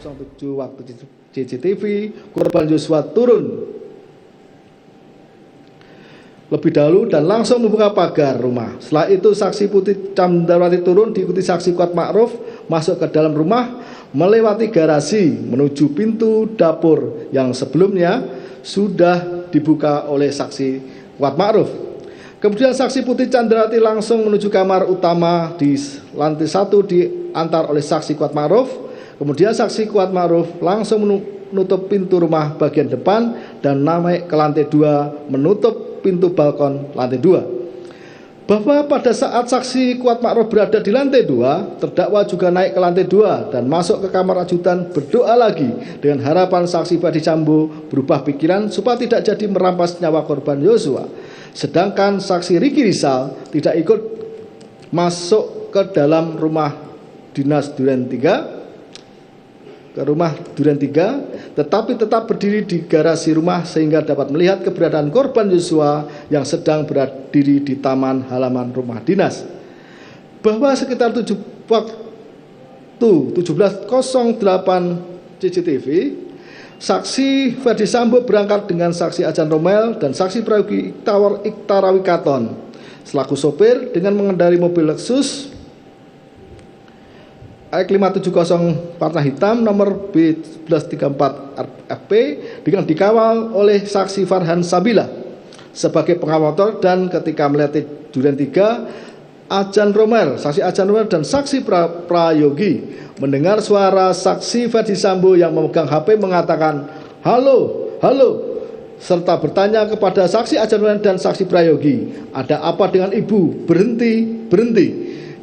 07 waktu CCTV, korban Yosua turun lebih dahulu dan langsung membuka pagar rumah. Setelah itu saksi Putri Candrawati turun diikuti saksi Kuat Ma'ruf masuk ke dalam rumah, melewati garasi menuju pintu dapur yang sebelumnya sudah dibuka oleh saksi Kuat Ma'ruf. Kemudian saksi Putri Candrawati langsung menuju kamar utama di lantai 1 diantar oleh saksi Kuat Ma'ruf. Kemudian saksi Kuat Ma'ruf langsung menutup pintu rumah bagian depan dan naik ke lantai 2 menutup pintu balkon lantai 2. Bahwa pada saat saksi Kuat Ma'ruf berada di lantai 2, terdakwa juga naik ke lantai 2 dan masuk ke kamar ajudan berdoa lagi dengan harapan saksi Ferdi Sambo berubah pikiran supaya tidak jadi merampas nyawa korban Yosua. Sedangkan saksi Riki Rizal tidak ikut masuk ke dalam rumah dinas Duren 3, tetapi tetap berdiri di garasi rumah sehingga dapat melihat keberadaan korban Yosua yang sedang berdiri di taman halaman rumah dinas. Bahwa sekitar waktu 17.08 CCTV, saksi Ferdi Sambo berangkat dengan saksi Ajan Romel dan saksi Prayogi Iktarawi Katon selaku sopir dengan mengendari mobil Lexus X570 warna hitam nomor B1134 FP dengan dikawal oleh saksi Farhan Sabila sebagai pengawal motor, dan ketika melewati Duren 3, Ajan Romel, saksi Ajan Romel dan saksi Prayogi mendengar suara saksi Ferdi Sambo yang memegang HP mengatakan halo, halo, serta bertanya kepada saksi Ajan Romel dan saksi Prayogi, ada apa dengan ibu, berhenti, berhenti.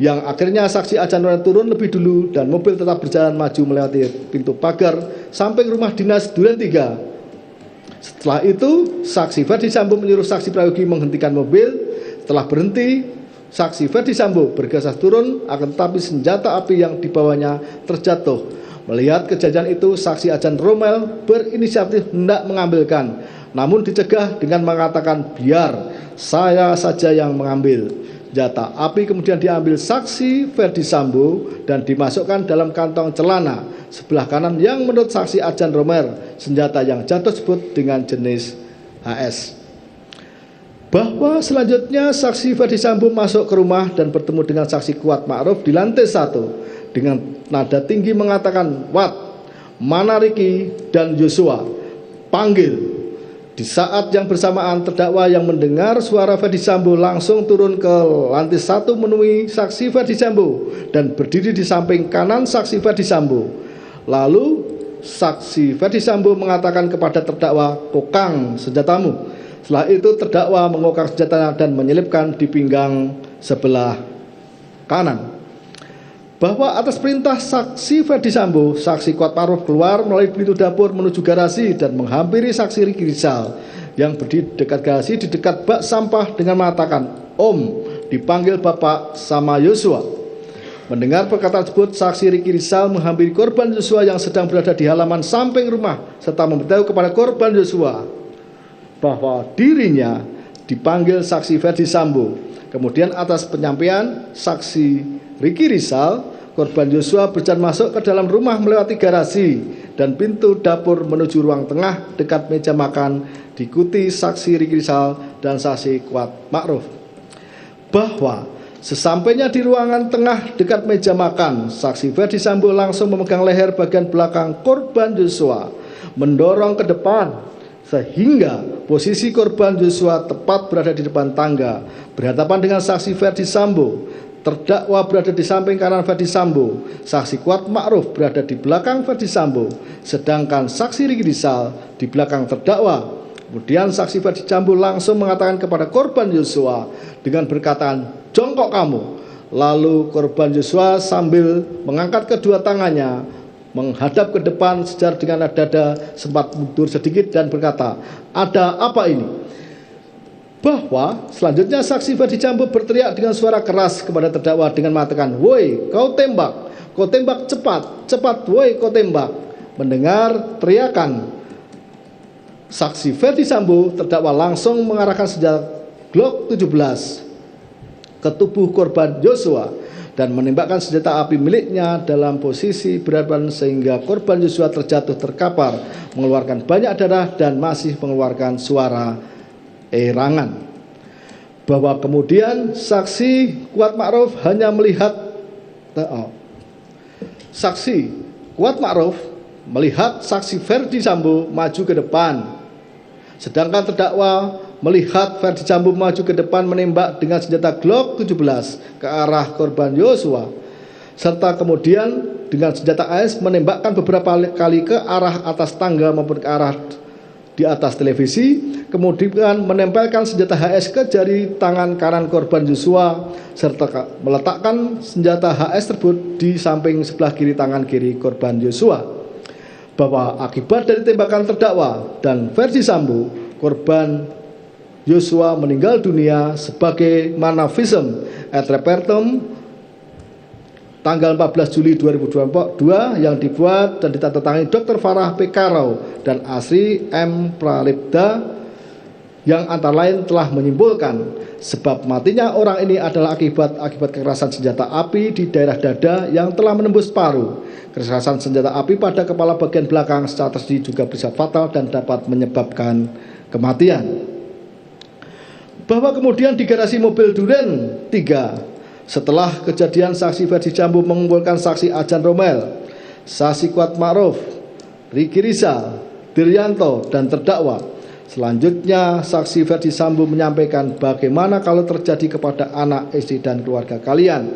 Yang akhirnya saksi Ajan Romel turun lebih dulu dan mobil tetap berjalan maju melewati pintu pagar samping rumah dinas Duren 3. Setelah itu saksi Ferdi Sambo menyuruh saksi Prayogi menghentikan mobil. Setelah berhenti, saksi Ferdi Sambo bergegas turun, akan tetapi senjata api yang dibawanya terjatuh. Melihat kejadian itu, saksi Ajan Romel berinisiatif hendak mengambilkan, namun dicegah dengan mengatakan biar saya saja yang mengambil. Senjata api kemudian diambil saksi Ferdi Sambo dan dimasukkan dalam kantong celana sebelah kanan yang menurut saksi Ajan Romel senjata yang jatuh tersebut dengan jenis HS. Bahwa selanjutnya saksi Ferdi Sambo masuk ke rumah dan bertemu dengan saksi Kuat Ma'ruf di lantai 1 dengan nada tinggi mengatakan, "Wat, mana Riki dan Yosua? Panggil." Di saat yang bersamaan, terdakwa yang mendengar suara Ferdi Sambo langsung turun ke lantai 1 menemui saksi Ferdi Sambo dan berdiri di samping kanan saksi Ferdi Sambo. Lalu saksi Ferdi Sambo mengatakan kepada terdakwa, "Kokang senjatamu." Setelah itu terdakwa mengokang senjatanya dan menyelipkan di pinggang sebelah kanan. Bahwa atas perintah saksi Ferdi Sambo, saksi Kuat Ma'ruf keluar melalui pintu dapur menuju garasi dan menghampiri saksi Riki Rizal yang berdiri dekat garasi di dekat bak sampah dengan mengatakan, "Om, dipanggil Bapak sama Yosua." Mendengar perkataan tersebut, saksi Riki Rizal menghampiri korban Yosua yang sedang berada di halaman samping rumah serta memberitahu kepada korban Yosua bahwa dirinya dipanggil saksi Ferdi Sambo. Kemudian atas penyampaian saksi Riki Rizal, korban Yosua berjalan masuk ke dalam rumah melewati garasi dan pintu dapur menuju ruang tengah dekat meja makan, diikuti saksi Riki Rizal dan saksi Kuat Ma'ruf. Bahwa sesampainya di ruangan tengah dekat meja makan, saksi Ferdi Sambo langsung memegang leher bagian belakang korban Yosua, mendorong ke depan sehingga posisi korban Yosua tepat berada di depan tangga berhadapan dengan saksi Ferdi Sambo. Terdakwa berada di samping kanan Ferdi Sambo, saksi Kuat Ma'ruf berada di belakang Ferdi Sambo, sedangkan saksi Riki Rizal di belakang terdakwa. Kemudian saksi Ferdi Sambo langsung mengatakan kepada korban Yosua dengan berkataan, "Jongkok kamu." Lalu korban Yosua sambil mengangkat kedua tangannya menghadap ke depan sejajar dengan dada, sempat mundur sedikit dan berkata, "Ada apa ini?" Bahwa selanjutnya saksi Ferdi Sambo berteriak dengan suara keras kepada terdakwa dengan mengatakan, "Woi, kau tembak cepat, cepat, woi kau tembak." Mendengar teriakan saksi Ferdi Sambo, terdakwa langsung mengarahkan senjata Glock 17 ke tubuh korban Yosua. dan menembakkan senjata api miliknya dalam posisi berhadapan sehingga korban Yosua terjatuh terkapar, mengeluarkan banyak darah dan masih mengeluarkan suara erangan. Bahwa kemudian saksi Kuat Ma'ruf hanya melihat saksi Ferdi Sambo maju ke depan, sedangkan terdakwa melihat Ferdi Sambo maju ke depan menembak dengan senjata Glock 17 ke arah korban Yosua, serta kemudian dengan senjata AS menembakkan beberapa kali ke arah atas tangga maupun ke arah di atas televisi, kemudian menempelkan senjata HS ke jari tangan kanan korban Yosua serta meletakkan senjata HS tersebut di samping sebelah kiri tangan kiri korban Yosua. Bahwa akibat dari tembakan terdakwa dan Ferdi Sambo, korban Yosua meninggal dunia sebagaimana visum et repertum tanggal 14 Juli 2022 yang dibuat dan ditandatangani Dr. Farah P. Karau dan Asri M. Pralipda, yang antara lain telah menyimpulkan sebab matinya orang ini adalah akibat kekerasan senjata api di daerah dada yang telah menembus paru. Kekerasan senjata api pada kepala bagian belakang secara tersendiri juga bisa fatal dan dapat menyebabkan kematian. Bahwa kemudian di garasi mobil Duren 3, setelah kejadian saksi Ferdi Sambo mengumpulkan saksi Ajan Romel, saksi Kuat Ma'ruf, Riki Rizal, Diryanto, dan terdakwa. Selanjutnya saksi Ferdi Sambo menyampaikan bagaimana kalau terjadi kepada anak, istri, dan keluarga kalian.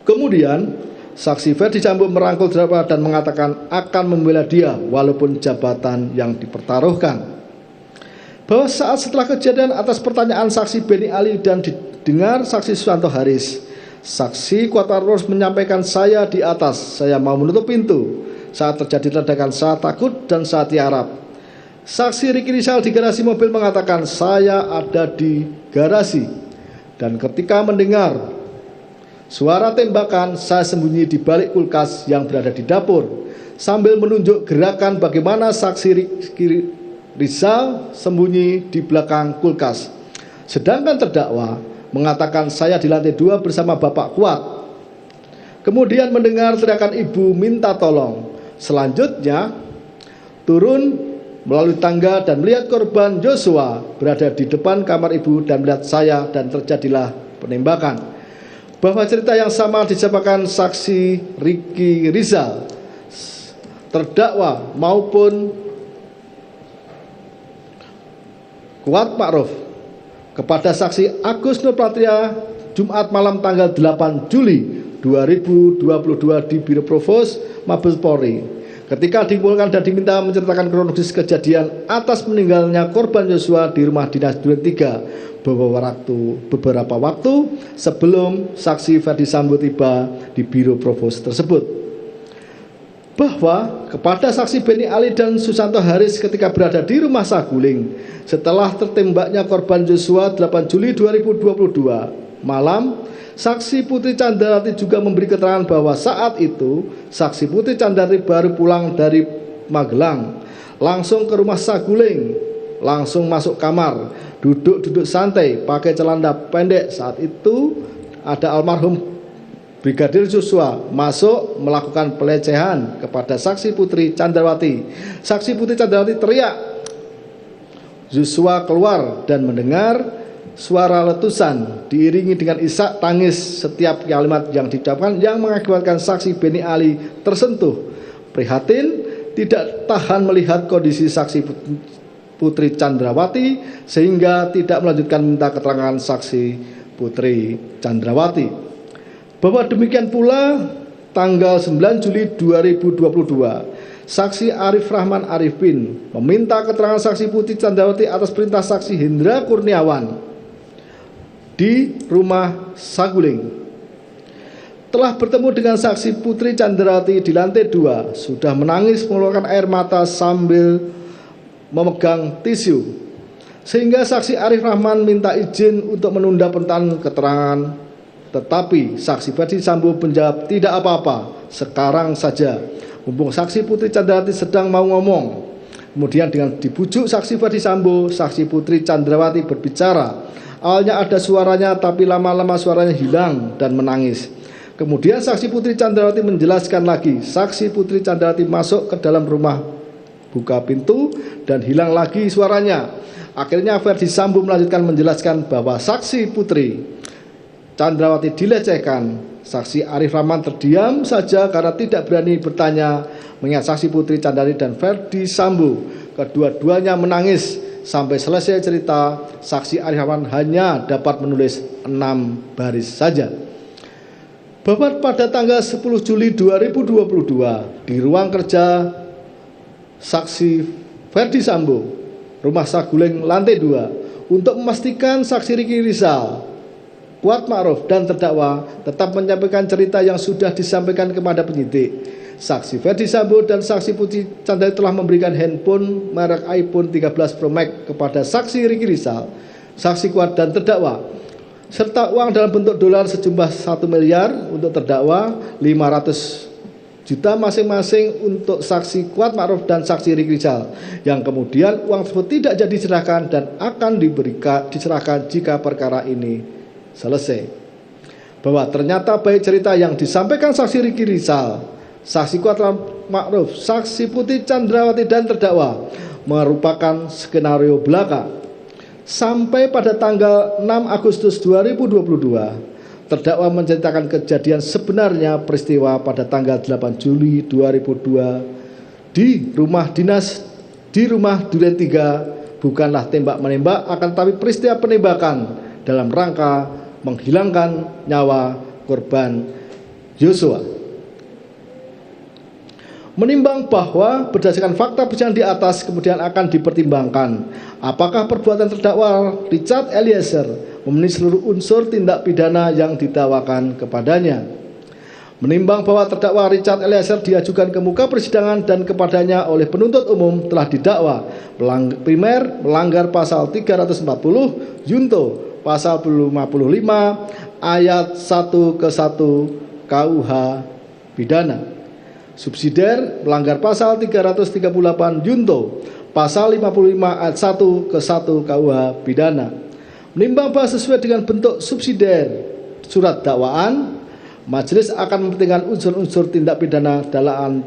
Kemudian saksi Ferdi Sambo merangkul terdakwa dan mengatakan akan membela dia walaupun jabatan yang dipertaruhkan. Bahwa saat setelah kejadian atas pertanyaan saksi Beni Ali dan didengar saksi Susanto Haris, saksi Kuat Ma'ruf menyampaikan saya di atas, saya mau menutup pintu. Saat terjadi ledakan saya takut dan saya tiarap. Saksi Riki Rizal di garasi mobil mengatakan saya ada di garasi dan ketika mendengar suara tembakan saya sembunyi di balik kulkas yang berada di dapur sambil menunjuk gerakan bagaimana saksi Riki Rizal sembunyi di belakang kulkas. Sedangkan terdakwa mengatakan saya di lantai 2 bersama Bapak Kuat. Kemudian mendengar teriakan ibu minta tolong. Selanjutnya turun melalui tangga dan melihat korban Yosua berada di depan kamar ibu dan melihat saya dan terjadilah penembakan. Bahwa cerita yang sama disampaikan saksi Riki Rizal, terdakwa maupun Kuat Ma'ruf kepada saksi Agus Nurpatria Jumat malam tanggal 8 Juli 2022 di Biro Provos Mabes Polri ketika dikumpulkan dan diminta menceritakan kronologis kejadian atas meninggalnya korban Yosua di rumah dinas Duren 3 beberapa waktu sebelum saksi Ferdi Sambo tiba di Biro Provos tersebut. Bahwa kepada saksi Beni Ali dan Susanto Haris ketika berada di rumah Saguling setelah tertembaknya korban Yosua 8 Juli 2022 malam, saksi Putri Candrawati juga memberi keterangan bahwa saat itu saksi Putri Candrawati baru pulang dari Magelang, langsung ke rumah Saguling, langsung masuk kamar, duduk santai pakai celana pendek. Saat itu ada almarhum Brigadir Joshua masuk melakukan pelecehan kepada saksi Putri Candrawati. Saksi Putri Candrawati teriak, Joshua keluar dan mendengar suara letusan diiringi dengan isak tangis setiap kalimat yang diucapkan yang mengakibatkan saksi Beni Ali tersentuh prihatin, tidak tahan melihat kondisi saksi Putri Candrawati sehingga tidak melanjutkan minta keterangan saksi Putri Candrawati. Bahwa demikian pula tanggal 9 Juli 2022 saksi Arif Rahman Arifin meminta keterangan saksi Putri Candrawati atas perintah saksi Hendra Kurniawan di rumah Saguling. Telah bertemu dengan saksi Putri Candrawati di lantai 2, sudah menangis mengeluarkan air mata sambil memegang tisu, sehingga saksi Arif Rahman minta izin untuk menunda penentuan keterangan. Tetapi saksi Ferdi Sambo menjawab tidak apa-apa, sekarang saja, mumpung saksi Putri Candrawati sedang mau ngomong. Kemudian dengan dibujuk saksi Ferdi Sambo, saksi Putri Candrawati berbicara, Awalnya ada suaranya, tapi lama-lama suaranya hilang dan menangis. Kemudian saksi Putri Candrawati menjelaskan lagi. Saksi Putri Candrawati masuk ke dalam rumah, buka pintu, dan hilang lagi suaranya. Akhirnya Ferdi Sambo melanjutkan menjelaskan bahwa saksi Putri Candrawati dilecehkan. Saksi Arif Rahman terdiam saja karena tidak berani bertanya, mengingat saksi Putri Candrawati dan Ferdi Sambo kedua-duanya menangis. Sampai selesai cerita, saksi Arif Rahman hanya dapat menulis 6 baris saja. Bahwa pada tanggal 10 Juli 2022 di ruang kerja saksi Ferdi Sambo, Rumah Saguling lantai 2, untuk memastikan saksi Ricky Rizal, Kuat Ma'ruf dan terdakwa tetap menyampaikan cerita yang sudah disampaikan kepada penyidik. Saksi Ferdi Sambo dan saksi Putri Candrawati telah memberikan handphone merek iPhone 13 Pro Max kepada saksi Ricky Rizal, saksi Kuat dan terdakwa, serta uang dalam bentuk dolar sejumlah 1 miliar untuk terdakwa, 500 juta masing-masing untuk saksi Kuat Ma'ruf dan saksi Ricky Rizal, yang kemudian uang tersebut tidak jadi diserahkan dan akan diserahkan jika perkara ini selesai. Bahwa ternyata baik cerita yang disampaikan saksi Ricky Rizal, saksi Kuat Ma'ruf, saksi Putri Candrawati dan terdakwa merupakan skenario belaka. Sampai pada tanggal 6 Agustus 2022, terdakwa menceritakan kejadian sebenarnya peristiwa pada tanggal 8 Juli 2002 di rumah dinas di rumah Duren 3 bukanlah tembak-menembak, akan tapi peristiwa penembakan dalam rangka menghilangkan nyawa korban Yosua. Menimbang bahwa berdasarkan fakta persidangan di atas, kemudian akan dipertimbangkan apakah perbuatan terdakwa Richard Eliezer memenuhi seluruh unsur tindak pidana yang didakwakan kepadanya. Menimbang bahwa terdakwa Richard Eliezer diajukan ke muka persidangan dan kepadanya oleh penuntut umum telah didakwa primer melanggar pasal 340 Junto pasal 55 ayat 1 ke 1 KUH pidana. Subsidiar melanggar pasal 338 Junto pasal 55 ayat 1 ke 1 KUH pidana. Menimbang bahwa sesuai dengan bentuk subsidiar surat dakwaan, majelis akan mementingkan unsur-unsur tindak pidana dalam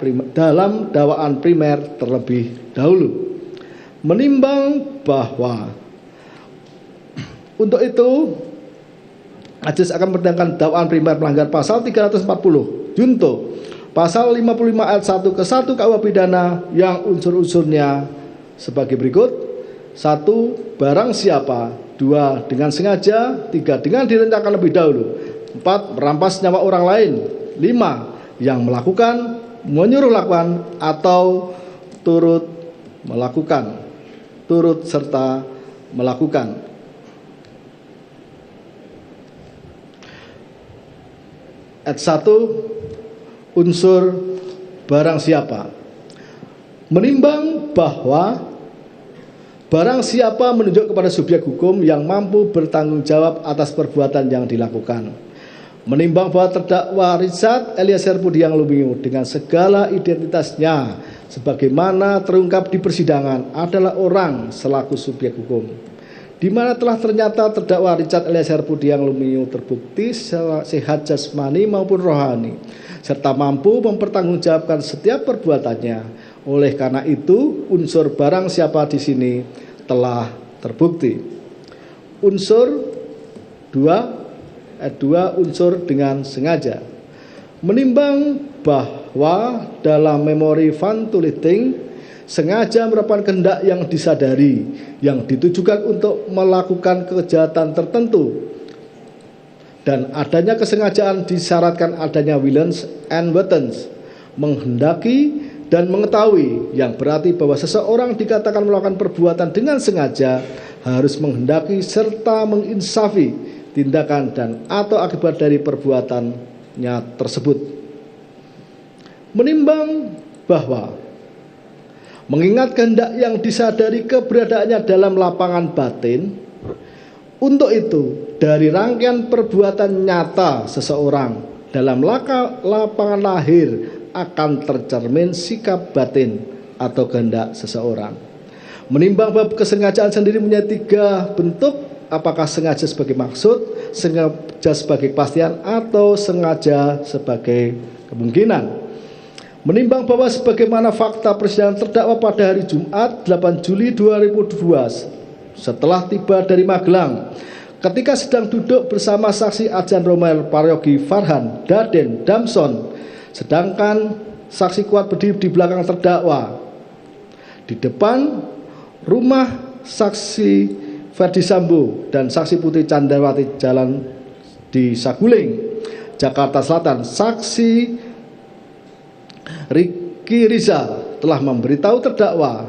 dakwaan primer terlebih dahulu. Menimbang bahwa untuk itu, majelis akan mempertimbangkan dakwaan primer melanggar pasal 340 Junto pasal 55 ayat 1 ke 1 KUH pidana yang unsur-unsurnya sebagai berikut: 1. Barang siapa. 2. Dengan sengaja. 3. Dengan direncanakan lebih dahulu. 4. Merampas nyawa orang lain. 5. Yang melakukan, menyuruh lakukan, atau turut melakukan, turut serta melakukan. Ayat 1, unsur barang siapa. Menimbang bahwa barang siapa menunjuk kepada subjek hukum yang mampu bertanggung jawab atas perbuatan yang dilakukan. Menimbang bahwa terdakwa Richard Eliezer Pudiang Lumiu dengan segala identitasnya sebagaimana terungkap di persidangan adalah orang selaku subjek hukum, di mana telah ternyata terdakwa Richard Eliezer Pudiang Lumiu terbukti sehat jasmani maupun rohani, serta mampu mempertanggungjawabkan setiap perbuatannya. Oleh karena itu, unsur barang siapa di sini telah terbukti. Unsur 2, unsur dengan sengaja. Menimbang bahwa dalam memori Van Tuliting, sengaja merupakan kehendak yang disadari, yang ditujukan untuk melakukan kejahatan tertentu, dan adanya kesengajaan disyaratkan adanya willens and wattens, menghendaki dan mengetahui, yang berarti bahwa seseorang dikatakan melakukan perbuatan dengan sengaja harus menghendaki serta menginsafi tindakan dan atau akibat dari perbuatannya tersebut. Menimbang bahwa mengingat kehendak yang disadari keberadaannya dalam lapangan batin, untuk itu dari rangkaian perbuatan nyata seseorang dalam lapangan lahir akan tercermin sikap batin atau kehendak seseorang. Menimbang bahwa kesengajaan sendiri punya 3 bentuk apakah sengaja sebagai maksud, sengaja sebagai kepastian, atau sengaja sebagai kemungkinan. Menimbang bahwa sebagaimana fakta persidangan terdakwa pada hari Jumat 8 Juli 2002 setelah tiba dari Magelang, ketika sedang duduk bersama saksi Adjan Romel, Paryogi, Farhan, Daden, Damson, sedangkan saksi Kuat berdiri di belakang terdakwa. Di depan rumah saksi Ferdi Sambo dan saksi Putri Candrawati jalan di Saguling, Jakarta Selatan, saksi Riki Rizal telah memberitahu terdakwa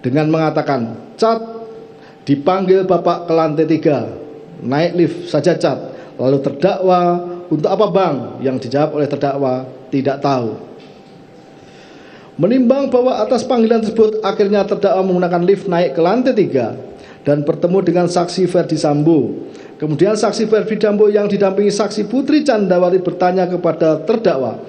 dengan mengatakan, "Cat, dipanggil Bapak ke lantai 3, naik lift saja Cat." Lalu terdakwa, "Untuk apa Bang?" Yang dijawab oleh terdakwa, "Tidak tahu." Menimbang bahwa atas panggilan tersebut akhirnya terdakwa menggunakan lift naik ke lantai 3 dan bertemu dengan saksi Ferdi Sambo. Kemudian saksi Ferdi Sambo yang didampingi saksi Putri Candrawati bertanya kepada terdakwa,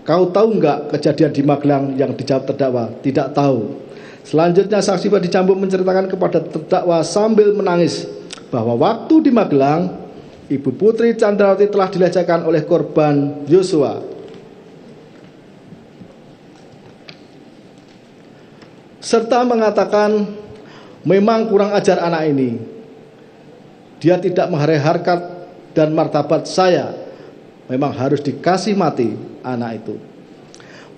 "Kau tahu enggak kejadian di Magelang?" Yang dijawab terdakwa, "Tidak tahu." Selanjutnya saksi Ferdi Sambo menceritakan kepada terdakwa sambil menangis bahwa waktu di Magelang, Ibu Putri Candrawati telah dilecehkan oleh korban Yosua, serta mengatakan, "Memang kurang ajar anak ini. Dia tidak menghargai harkat dan martabat saya. Memang harus dikasih mati anak itu."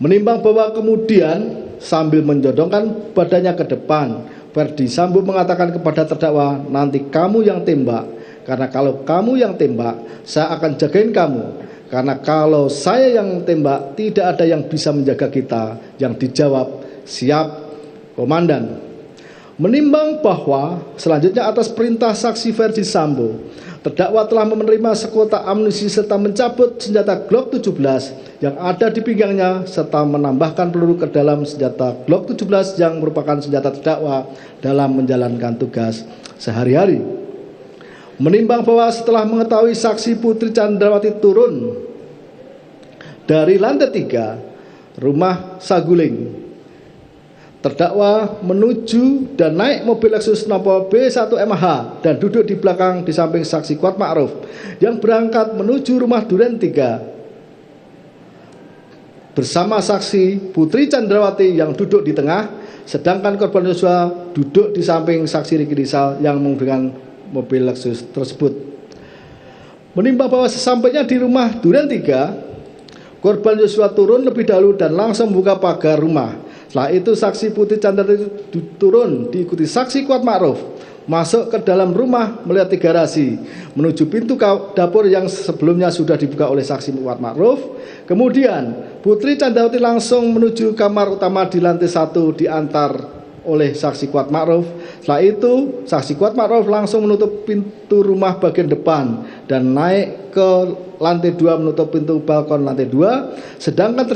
Menimbang bahwa kemudian sambil menjodongkan badannya ke depan, Ferdi Sambo mengatakan kepada terdakwa, "Nanti kamu yang tembak, karena kalau kamu yang tembak, saya akan jagain kamu. Karena kalau saya yang tembak, tidak ada yang bisa menjaga kita." Yang dijawab, "Siap Komandan." Menimbang bahwa selanjutnya atas perintah saksi Ferdi Sambo, terdakwa telah menerima sekotak amunisi serta mencabut senjata Glock 17 yang ada di pinggangnya serta menambahkan peluru ke dalam senjata Glock 17 yang merupakan senjata terdakwa dalam menjalankan tugas sehari-hari. Menimbang bahwa setelah mengetahui saksi Putri Candrawati turun dari lantai 3 rumah Saguling, terdakwa menuju dan naik mobil Lexus nomor B1MH dan duduk di belakang di samping saksi Kuat Ma'ruf yang berangkat menuju rumah Duren 3 bersama saksi Putri Candrawati yang duduk di tengah, sedangkan korban Yosua duduk di samping saksi Riki Rizal yang menggunakan mobil Lexus tersebut. Menimbang bahwa sesampainya di rumah Duren 3, korban Yosua turun lebih dahulu dan langsung membuka pagar rumah. Setelah itu saksi Putri Candrawati turun diikuti saksi Kuat Ma'ruf masuk ke dalam rumah melewati garasi menuju pintu dapur yang sebelumnya sudah dibuka oleh saksi Kuat Ma'ruf. Kemudian Putri Candrawati langsung menuju kamar utama di lantai 1 diantar oleh saksi Kuat Ma'ruf. Setelah itu saksi Kuat Ma'ruf langsung menutup pintu rumah bagian depan dan naik ke lantai 2 menutup pintu balkon lantai 2, sedangkan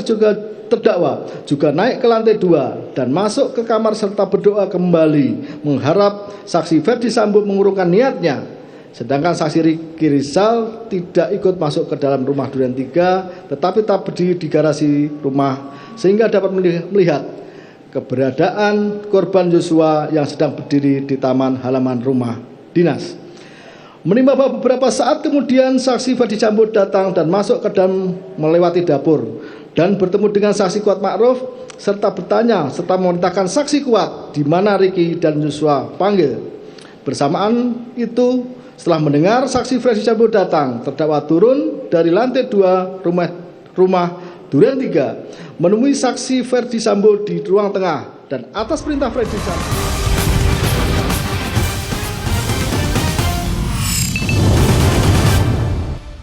terdakwa juga naik ke lantai 2 dan masuk ke kamar serta berdoa kembali mengharap saksi Ferdi Sambo mengurungkan niatnya, sedangkan saksi Riki Rizal tidak ikut masuk ke dalam rumah Duren 3 tetapi tetap berdiri di garasi rumah sehingga dapat melihat keberadaan korban Yosua yang sedang berdiri di taman halaman rumah dinas. Menimbang bahwa beberapa saat kemudian saksi Ferdi Sambo datang dan masuk ke dalam melewati dapur dan bertemu dengan saksi Kuat Ma'ruf serta bertanya serta memerintahkan saksi Kuat di mana Riki dan Yosua panggil. Bersamaan itu setelah mendengar saksi Ferdi Sambo datang, terdakwa turun dari lantai 2 rumah Duren 3 menemui saksi Ferdi Sambo di ruang tengah dan atas perintah Ferdi Sambo